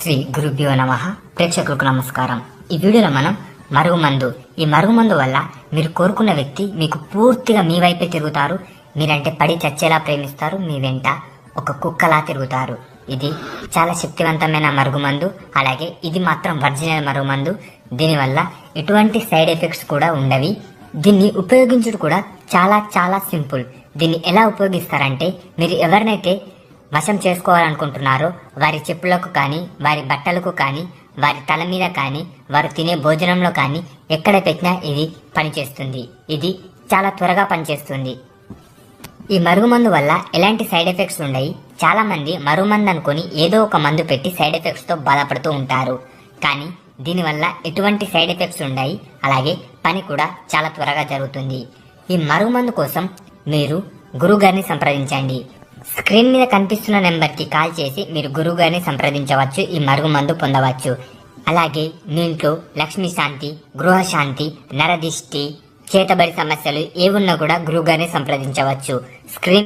శ్రీ గురుభ్యో నమః. ప్రేక్షకులకు నమస్కారం. ఈ వీడియోలో మనం మరుగుమందు, ఈ మరుగుమందు వల్ల మీరు కోరుకున్న వ్యక్తి మీకు పూర్తిగా మీ వైపే తిరుగుతారు. మీరంటే పడి చచ్చేలా ప్రేమిస్తారు. మీ వెంట ఒక కుక్కలా తిరుగుతారు. ఇది చాలా శక్తివంతమైన మరుగుమందు. అలాగే ఇది మాత్రం ఒరిజినల్ మరుగుమందు. దీనివల్ల ఎటువంటి సైడ్ ఎఫెక్ట్స్ కూడా ఉండవి. దీన్ని ఉపయోగించడం కూడా చాలా చాలా సింపుల్. దీన్ని ఎలా ఉపయోగిస్తారంటే, మీరు ఎవరినైతే వశం చేసుకోవాలనుకుంటున్నారో వారి చెప్పులకు కానీ, వారి బట్టలకు కానీ, వారి తల మీద కానీ, వారు తినే భోజనంలో కానీ ఎక్కడ పెట్టినా ఇది పనిచేస్తుంది. ఇది చాలా త్వరగా పనిచేస్తుంది. ఈ మరుగుమందు వల్ల ఎలాంటి సైడ్ ఎఫెక్ట్స్ ఉండవు. చాలా మంది మరుగుమందు అనుకుని ఏదో ఒక మందు పెట్టి సైడ్ ఎఫెక్ట్స్ తో బాధపడుతూ ఉంటారు. కానీ దీనివల్ల ఎటువంటి సైడ్ ఎఫెక్ట్స్ ఉండవు. అలాగే పని కూడా చాలా త్వరగా జరుగుతుంది. ఈ మరుగుమందు కోసం మీరు గురువు గారిని సంప్రదించండి. స్క్రీన్ మీద కనిపిస్తున్న నెంబర్కి కాల్ చేసి మీరు గురువు గారిని సంప్రదించవచ్చు. ఈ మరుగుమందు పొందవచ్చు. అలాగే మీ ఇంట్లో లక్ష్మీ శాంతి, గృహశాంతి, నరదిష్టి, చేతబడి సమస్యలు ఏవున్నా కూడా గురువు గారిని సంప్రదించవచ్చు. స్క్రీన్